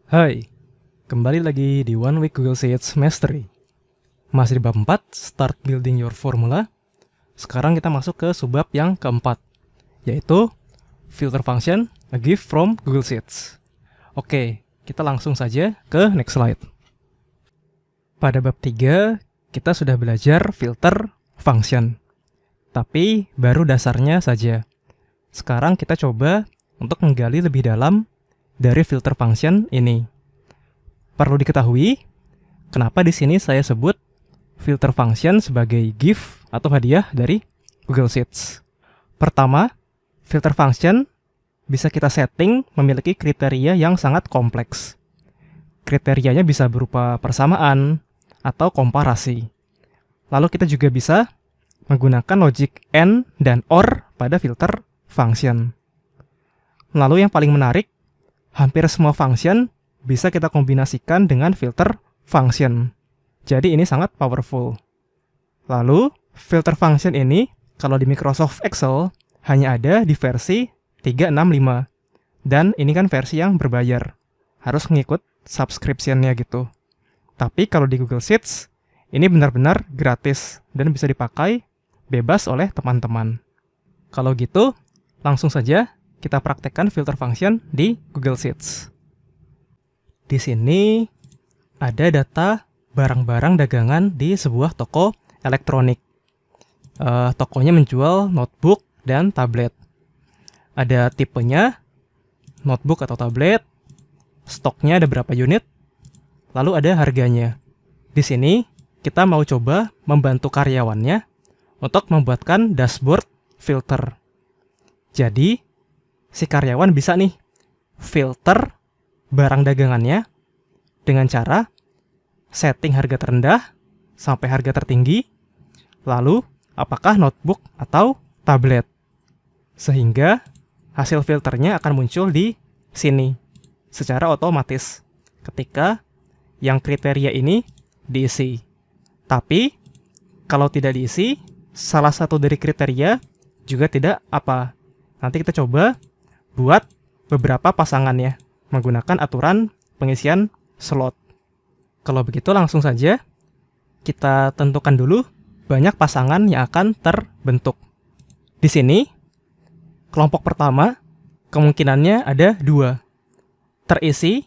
Hai, kembali lagi di One Week Google Sheets Mastery. Masih di bab 4, Start Building Your Formula. Sekarang kita masuk ke subbab yang keempat, yaitu Filter Function, a gift from Google Sheets. Oke, kita langsung saja ke next slide. Pada bab 3, kita sudah belajar filter function. Tapi baru dasarnya saja. Sekarang kita coba untuk menggali lebih dalam dari filter function ini. Perlu diketahui, kenapa di sini saya sebut filter function sebagai gift atau hadiah dari Google Sheets. Pertama, filter function bisa kita setting memiliki kriteria yang sangat kompleks. Kriterianya bisa berupa persamaan atau komparasi. Lalu kita juga bisa menggunakan logic AND dan OR pada filter function. Lalu yang paling menarik, hampir semua function bisa kita kombinasikan dengan filter function. Jadi ini sangat powerful. Lalu, filter function ini kalau di Microsoft Excel hanya ada di versi 365. Dan ini kan versi yang berbayar. Harus ngikut subscription-nya gitu. Tapi kalau di Google Sheets, ini benar-benar gratis dan bisa dipakai bebas oleh teman-teman. Kalau gitu, langsung saja kita praktekkan filter function di Google Sheets. Di sini ada data barang-barang dagangan di sebuah toko elektronik. Tokonya menjual notebook dan tablet. Ada tipenya, notebook atau tablet, stoknya ada berapa unit, lalu ada harganya. Di sini kita mau coba membantu karyawannya untuk membuatkan dashboard filter. Jadi, si karyawan bisa nih filter barang dagangannya dengan cara setting harga terendah sampai harga tertinggi, lalu apakah notebook atau tablet. Sehingga hasil filternya akan muncul di sini secara otomatis ketika yang kriteria ini diisi. Tapi kalau tidak diisi, salah satu dari kriteria juga tidak apa. Nanti kita coba buat beberapa pasangannya menggunakan aturan pengisian slot. Kalau begitu langsung saja kita tentukan dulu banyak pasangan yang akan terbentuk. Di sini, kelompok pertama kemungkinannya ada 2, terisi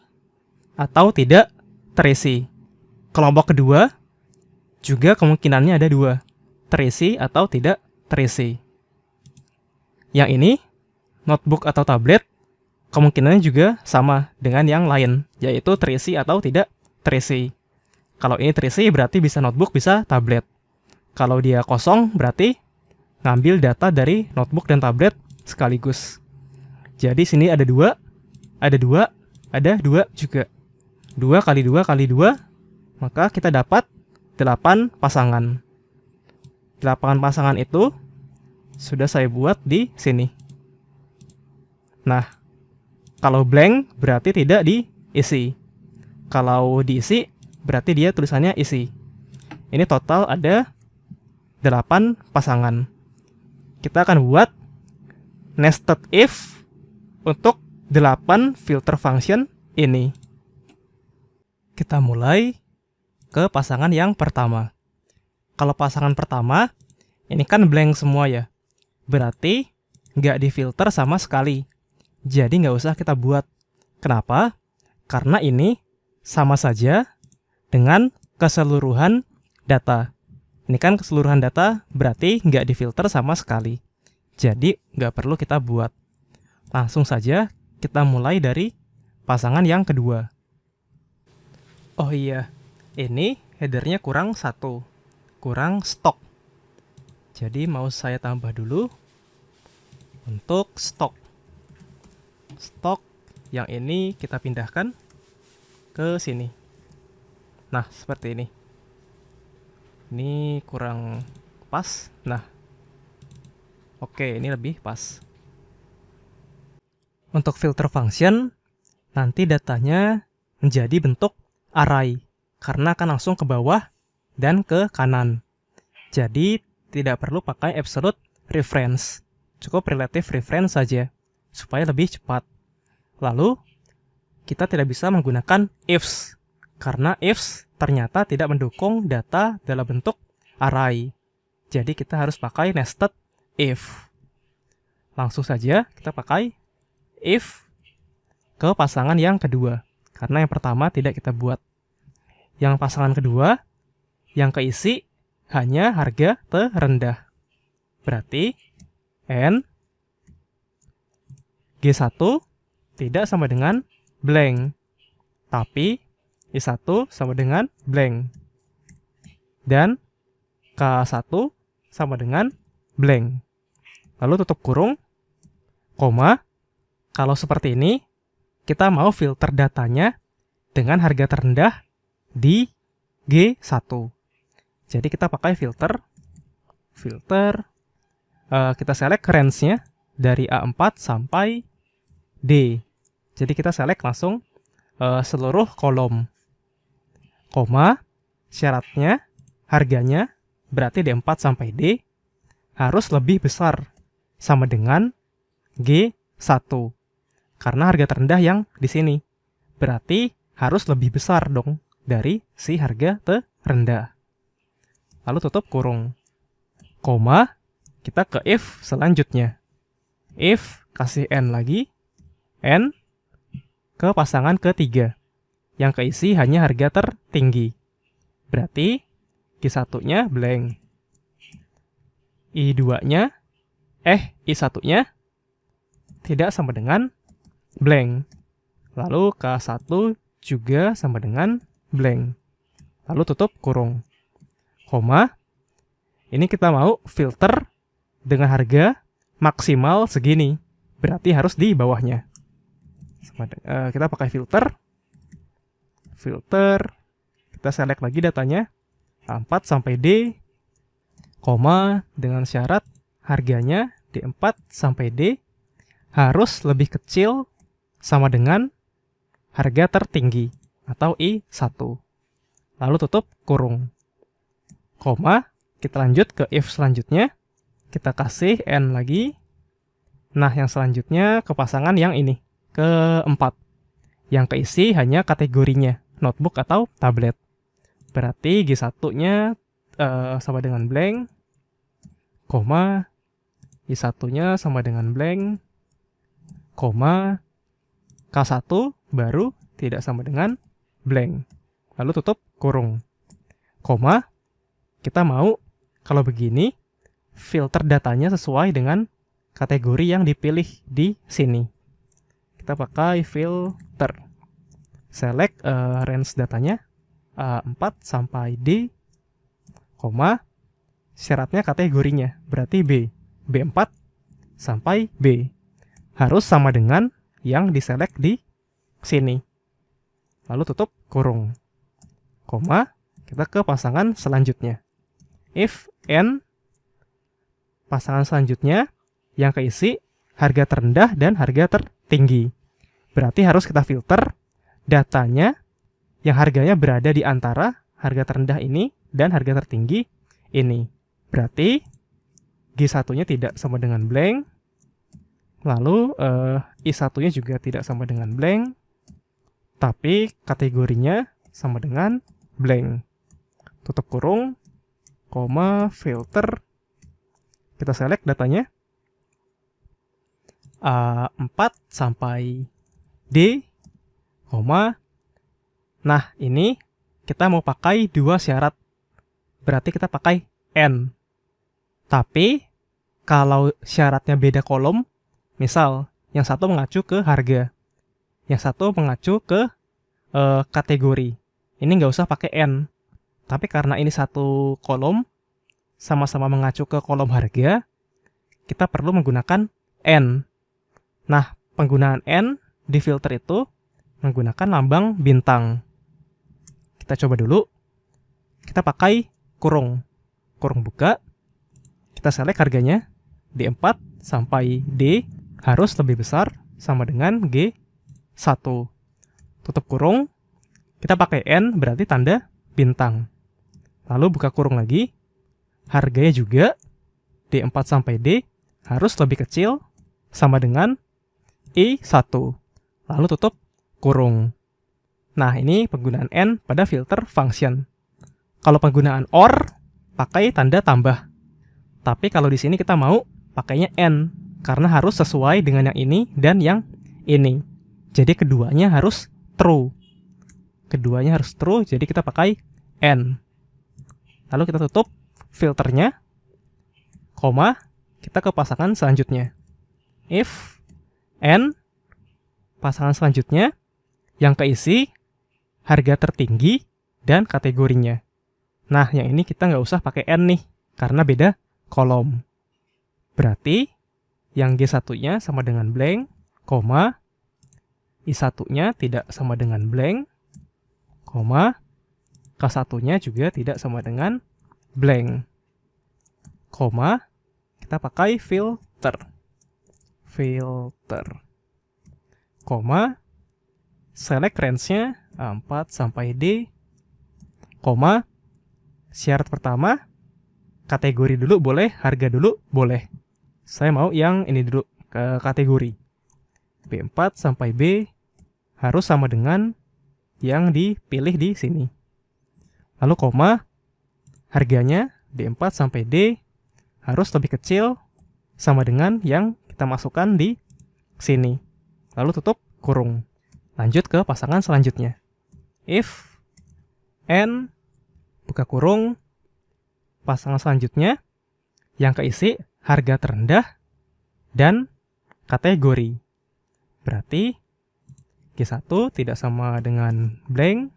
atau tidak terisi. Kelompok kedua juga kemungkinannya ada 2, terisi atau tidak terisi. Yang ini, notebook atau tablet, kemungkinannya juga sama dengan yang lain, yaitu terisi atau tidak terisi. Kalau ini terisi berarti bisa notebook, bisa tablet. Kalau dia kosong berarti ngambil data dari notebook dan tablet sekaligus. Jadi sini ada 2, ada 2, ada 2 juga. 2 kali 2 kali 2, maka kita dapat 8 pasangan. 8 pasangan itu sudah saya buat di sini. Nah, kalau blank berarti tidak diisi. Kalau diisi berarti dia tulisannya isi. Ini total ada 8 pasangan. Kita akan buat nested if untuk 8 filter function ini. Kita mulai ke pasangan yang pertama. Kalau pasangan pertama, ini kan blank semua ya. Berarti nggak difilter sama sekali. Jadi nggak usah kita buat. Kenapa? Karena ini sama saja dengan keseluruhan data. Ini kan keseluruhan data berarti nggak difilter sama sekali. Jadi nggak perlu kita buat. Langsung saja kita mulai dari pasangan yang kedua. Oh iya, ini headernya kurang 1. Kurang stok. Jadi mau saya tambah dulu untuk stok. Stok yang ini kita pindahkan ke sini. Nah, seperti ini. Ini kurang pas. Nah, oke, ini lebih pas. Untuk filter function, nanti datanya menjadi bentuk array, karena akan langsung ke bawah dan ke kanan. Jadi, tidak perlu pakai absolute reference. Cukup relative reference saja, supaya lebih cepat. Lalu, kita tidak bisa menggunakan ifs, karena ifs ternyata tidak mendukung data dalam bentuk array. Jadi kita harus pakai nested if. Langsung saja kita pakai if ke pasangan yang kedua, karena yang pertama tidak kita buat. Yang pasangan kedua, yang keisi hanya harga terendah. Berarti n G1 tidak sama dengan blank, tapi I1 sama dengan blank. Dan K1 sama dengan blank. Lalu tutup kurung, koma. Kalau seperti ini, kita mau filter datanya dengan harga terendah di G1. Jadi kita pakai filter, kita select range-nya dari A4 sampai D. Jadi kita select langsung seluruh kolom. Koma, syaratnya, harganya, berarti D4 sampai D, harus lebih besar, sama dengan G1. Karena harga terendah yang di sini. Berarti harus lebih besar dong dari si harga terendah. Lalu tutup kurung. Koma, kita ke if selanjutnya. If, kasih n lagi, n ke pasangan ketiga. Yang keisi hanya harga tertinggi. Berarti I1-nya blank. I1-nya tidak sama dengan blank. Lalu K1 juga sama dengan blank. Lalu tutup kurung. Koma. Ini kita mau filter dengan harga maksimal segini. Berarti harus di bawahnya. Kita pakai filter. Kita select lagi datanya. A4 sampai D. Koma dengan syarat harganya D4 sampai D harus lebih kecil sama dengan harga tertinggi atau I1. Lalu tutup kurung. Koma, kita lanjut ke if selanjutnya. Kita kasih n lagi. Nah, yang selanjutnya ke pasangan yang ini, keempat. Yang keisi hanya kategorinya, notebook atau tablet. Berarti G1-nya sama dengan blank, koma, I1-nya sama dengan blank, koma, K1 baru tidak sama dengan blank. Lalu tutup kurung. Koma, kita mau, kalau begini, filter datanya sesuai dengan kategori yang dipilih di sini. Kita pakai filter. Select range datanya, A4 sampai D, koma, syaratnya kategorinya, berarti B. B4 sampai B. Harus sama dengan yang diselect di sini. Lalu tutup kurung. Koma, kita ke pasangan selanjutnya. If n, pasangan selanjutnya, yang keisi harga terendah dan harga tertinggi. Berarti harus kita filter datanya yang harganya berada di antara harga terendah ini dan harga tertinggi ini. Berarti G1-nya tidak sama dengan blank. Lalu I1-nya juga tidak sama dengan blank. Tapi kategorinya sama dengan blank. Tutup kurung, koma, filter. Kita select datanya. A4 sampai D, koma. Nah, ini kita mau pakai dua syarat. Berarti kita pakai N. Tapi, kalau syaratnya beda kolom, misal, yang satu mengacu ke harga, yang satu mengacu ke kategori. Ini nggak usah pakai N. Tapi karena ini satu kolom, sama-sama mengacu ke kolom harga, kita perlu menggunakan N. Nah, penggunaan N di filter itu menggunakan lambang bintang. Kita coba dulu. Kita pakai kurung. Kurung buka. Kita select harganya. D4 sampai D harus lebih besar sama dengan G1. Tutup kurung. Kita pakai N berarti tanda bintang. Lalu buka kurung lagi. Harganya juga D4 sampai D harus lebih kecil sama dengan I1. Lalu tutup kurung. Nah, ini penggunaan AND pada filter function. Kalau penggunaan OR, pakai tanda tambah. Tapi kalau di sini kita mau pakainya AND, karena harus sesuai dengan yang ini dan yang ini. Jadi keduanya harus true. Keduanya harus true, jadi kita pakai AND. Lalu kita tutup filternya, koma, kita ke pasangan selanjutnya. If, AND, pasangan selanjutnya, yang keisi, harga tertinggi, dan kategorinya. Nah, yang ini kita nggak usah pakai AND nih, karena beda kolom. Berarti, yang G1-nya sama dengan blank, koma, I1-nya tidak sama dengan blank, koma, K1-nya juga tidak sama dengan blank, koma, kita pakai filter, koma, select range-nya 4 sampai D, koma, syarat pertama, kategori dulu boleh, harga dulu boleh. Saya mau yang ini dulu, ke kategori. B4 sampai B harus sama dengan yang dipilih di sini. Lalu koma, harganya D4 sampai D harus lebih kecil sama dengan yang kita masukkan di sini. Lalu tutup kurung. Lanjut ke pasangan selanjutnya. If, AND, buka kurung, pasangan selanjutnya, yang keisi harga terendah, dan kategori. Berarti, G1 tidak sama dengan blank,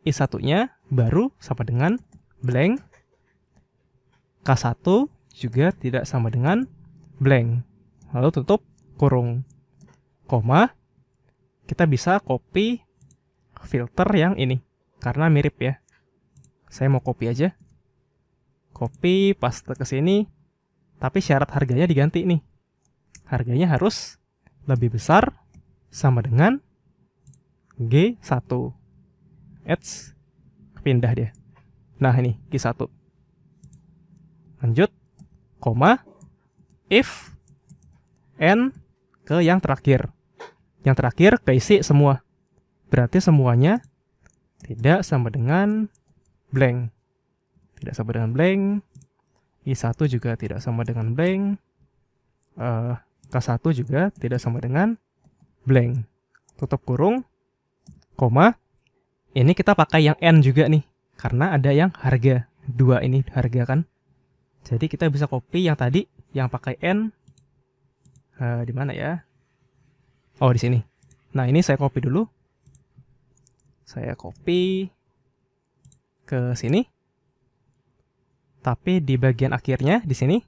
I1-nya baru sama dengan blank, K1 juga tidak sama dengan blank. Lalu tutup kurung. Koma, kita bisa copy filter yang ini, karena mirip ya. Saya mau copy aja. Copy, paste ke sini, tapi syarat harganya diganti nih. Harganya harus lebih besar sama dengan G1. Pindah dia. Nah, ini G1. Lanjut, koma, if, AND, ke yang terakhir. Yang terakhir keisi semua. Berarti semuanya tidak sama dengan blank. Tidak sama dengan blank. I1 juga tidak sama dengan blank. K1 juga tidak sama dengan blank. Tutup kurung, koma. Ini kita pakai yang AND juga nih, karena ada yang harga. 2 ini harga kan. Jadi kita bisa copy yang tadi, yang pakai AND. Di mana ya? Oh, di sini. Nah, ini saya copy dulu. Saya copy ke sini. Tapi di bagian akhirnya, di sini,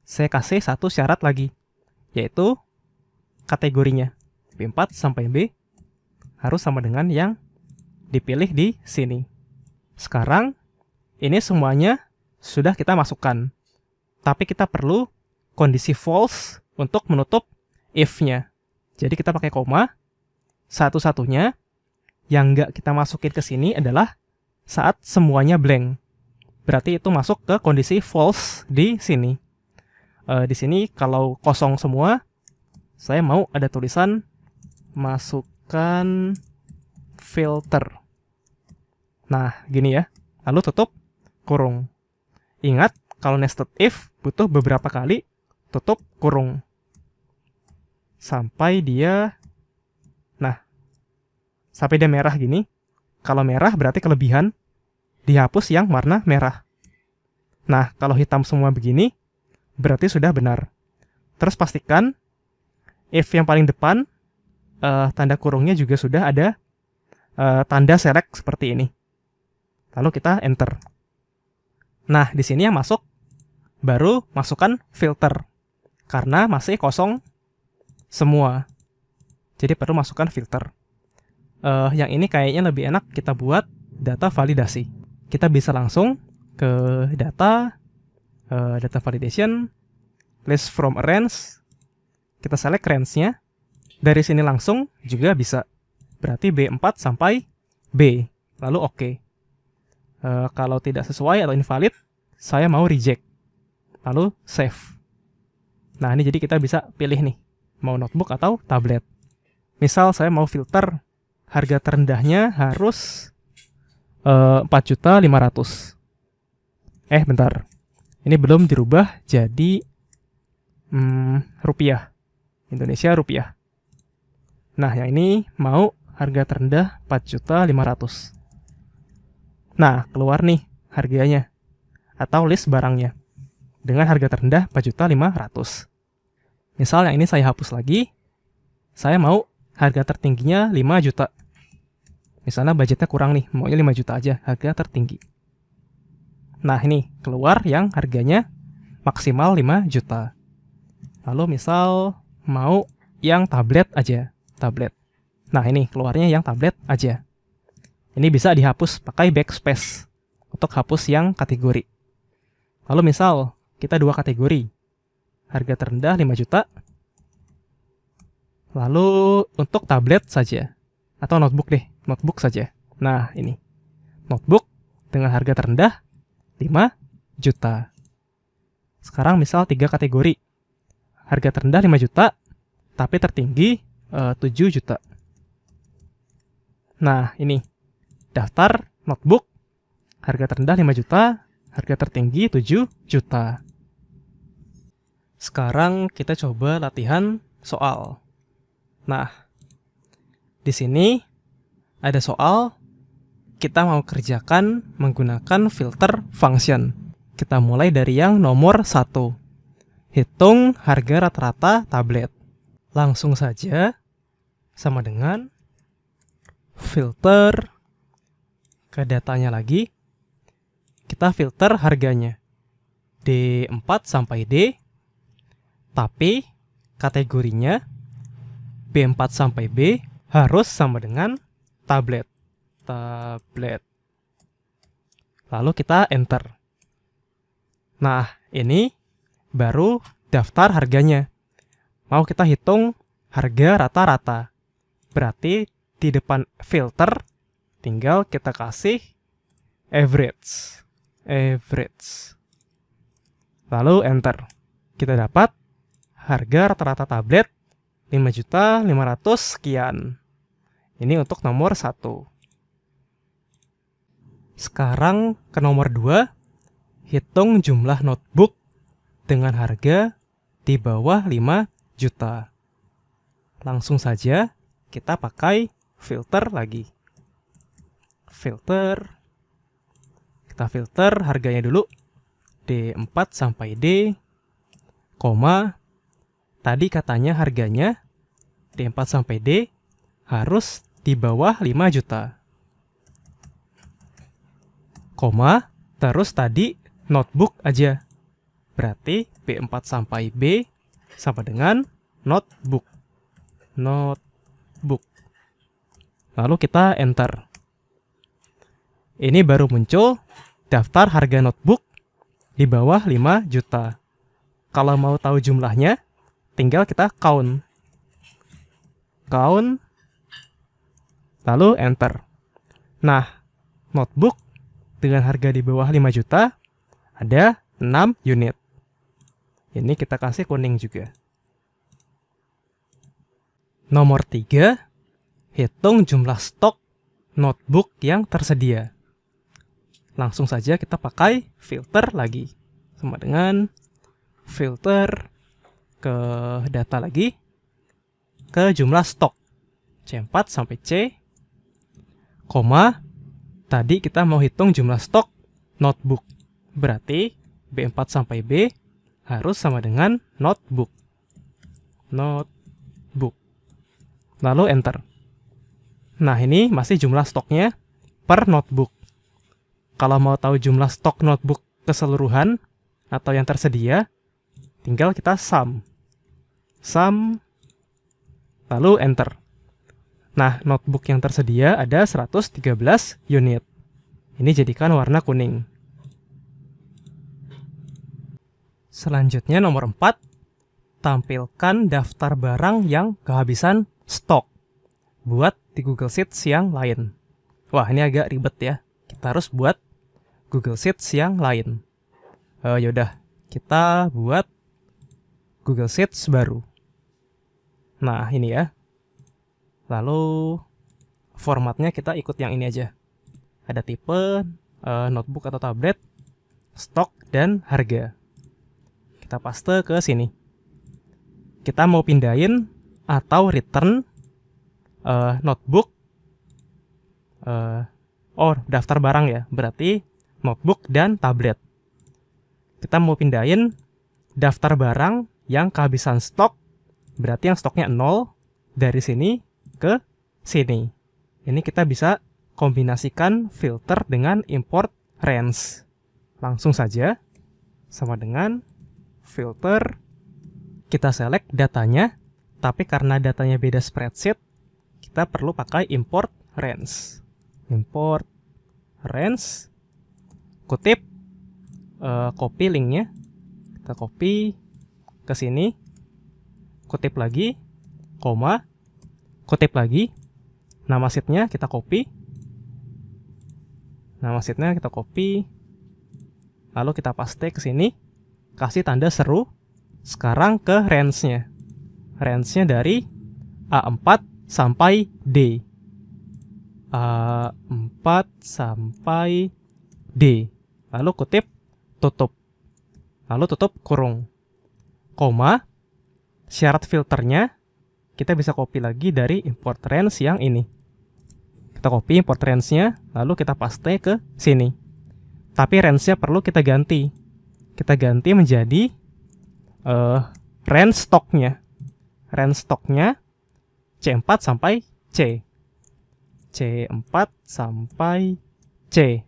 saya kasih satu syarat lagi, yaitu kategorinya. B4 sampai B harus sama dengan yang dipilih di sini. Sekarang, ini semuanya sudah kita masukkan. Tapi kita perlu kondisi false untuk menutup if-nya. Jadi kita pakai koma. Satu-satunya yang nggak kita masukin ke sini adalah saat semuanya blank. Berarti itu masuk ke kondisi false di sini. Di sini kalau kosong semua, saya mau ada tulisan masukkan filter. Nah, gini ya. Lalu tutup kurung. Ingat, kalau nested if butuh beberapa kali tutup kurung. Sampai dia merah gini. Kalau merah berarti kelebihan, dihapus yang warna merah. Nah, kalau hitam semua begini, berarti sudah benar. Terus pastikan if yang paling depan, tanda kurungnya juga sudah ada tanda select seperti ini. Lalu kita enter. Nah, di sini yang masuk, baru masukkan filter. Karena masih kosong semua. Jadi perlu masukkan filter. Yang ini kayaknya lebih enak kita buat data validasi. Kita bisa langsung ke data, data validation, list from a range. Kita select range-nya. Dari sini langsung juga bisa. Berarti B4 sampai B. Lalu oke. Kalau tidak sesuai atau invalid, saya mau reject. Lalu save. Nah, ini jadi kita bisa pilih nih, mau notebook atau tablet. Misal saya mau filter harga terendahnya harus 4.500.000. Bentar. Ini belum dirubah jadi rupiah. Indonesia rupiah. Nah, yang ini mau harga terendah 4.500.000. Nah, keluar nih harganya atau list barangnya dengan harga terendah 4.500.000. Misal yang ini saya hapus lagi. Saya mau harga tertingginya 5 juta. Misalnya budgetnya kurang nih, maunya 5 juta aja harga tertinggi. Nah, ini keluar yang harganya maksimal 5 juta. Lalu misal mau yang tablet aja, tablet. Nah, ini keluarnya yang tablet aja. Ini bisa dihapus pakai backspace untuk hapus yang kategori. Lalu misal kita 2 kategori. Harga terendah 5 juta. Lalu untuk tablet saja. Atau notebook deh, notebook saja. Nah, ini. Notebook dengan harga terendah 5 juta. Sekarang misal 3 kategori. Harga terendah 5 juta, tapi tertinggi 7 juta. Nah, ini. Daftar notebook, harga terendah 5 juta, harga tertinggi 7 juta. Sekarang kita coba latihan soal. Nah, di sini ada soal kita mau kerjakan menggunakan filter function. Kita mulai dari yang nomor 1. Hitung harga rata-rata tablet. Langsung saja sama dengan filter ke datanya lagi. Kita filter harganya D4 sampai D, tapi kategorinya B4 sampai B harus sama dengan tablet. Tablet. Lalu kita enter. Nah, ini baru daftar harganya. Mau kita hitung harga rata-rata. Berarti di depan filter tinggal kita kasih average. Average. Lalu enter. Kita dapat harga rata-rata tablet 5.500.000 sekian. Ini untuk nomor 1. Sekarang ke nomor 2. Hitung jumlah notebook dengan harga di bawah 5 juta. Langsung saja kita pakai filter lagi. Filter. Kita filter harganya dulu. D4 sampai D, koma. Tadi katanya harganya D4 sampai D harus di bawah 5 juta. Koma, terus tadi notebook aja. Berarti B4 sampai B sama dengan notebook. Notebook. Lalu kita enter. Ini baru muncul daftar harga notebook di bawah 5 juta. Kalau mau tahu jumlahnya, tinggal kita count. Count. Lalu enter. Nah, notebook dengan harga di bawah 5 juta ada 6 unit. Ini kita kasih kuning juga. Nomor 3, hitung jumlah stok notebook yang tersedia. Langsung saja kita pakai filter lagi. Sama dengan filter ke data lagi, ke jumlah stok. C4 sampai C, koma, tadi kita mau hitung jumlah stok notebook. Berarti B4 sampai B harus sama dengan notebook. Notebook. Lalu enter. Nah, ini masih jumlah stoknya per notebook. Kalau mau tahu jumlah stok notebook keseluruhan atau yang tersedia, tinggal kita sum. Sum, lalu enter. Nah, notebook yang tersedia ada 113 unit. Ini jadikan warna kuning. Selanjutnya nomor 4, tampilkan daftar barang yang kehabisan stok. Buat di Google Sheets yang lain. Wah, ini agak ribet ya. Kita harus buat Google Sheets yang lain. Yaudah, kita buat Google Sheets baru. Nah, ini ya. Lalu formatnya kita ikut yang ini aja. Ada tipe, notebook atau tablet, stok, dan harga. Kita paste ke sini. Kita mau pindahin atau return notebook. Daftar barang ya, berarti notebook dan tablet. Kita mau pindahin daftar barang yang kehabisan stok, berarti yang stoknya 0, dari sini ke sini. Ini kita bisa kombinasikan filter dengan import range. Langsung saja, sama dengan filter, kita select datanya, tapi karena datanya beda spreadsheet, kita perlu pakai import range. Import range, kutip, copy linknya, kita copy ke sini, kutip lagi, koma, kutip lagi, nama sheetnya kita copy, lalu kita paste ke sini, kasih tanda seru. Sekarang ke range-nya. Range-nya dari A4 sampai D. A4 sampai D. Lalu kutip, tutup. Lalu tutup kurung. Koma, syarat filternya kita bisa copy lagi dari import range yang ini. Kita copy import range-nya, lalu kita paste ke sini. Tapi range-nya perlu kita ganti. Kita ganti menjadi range stoknya. Range stoknya C4 sampai C. C4 sampai C.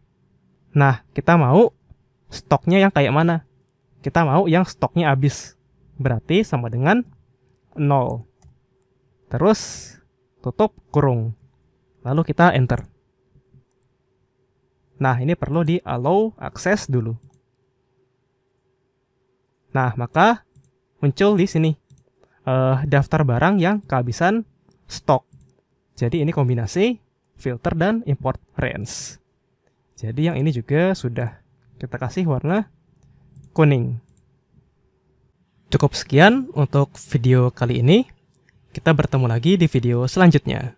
Nah, kita mau stoknya yang kayak mana? Kita mau yang stoknya habis. Berarti sama dengan 0. Terus tutup kurung. Lalu kita enter. Nah, ini perlu di allow access dulu. Nah, maka muncul di sini daftar barang yang kehabisan stok. Jadi ini kombinasi filter dan import range. Jadi yang ini juga sudah kita kasih warna kuning. Cukup sekian untuk video kali ini. Kita bertemu lagi di video selanjutnya.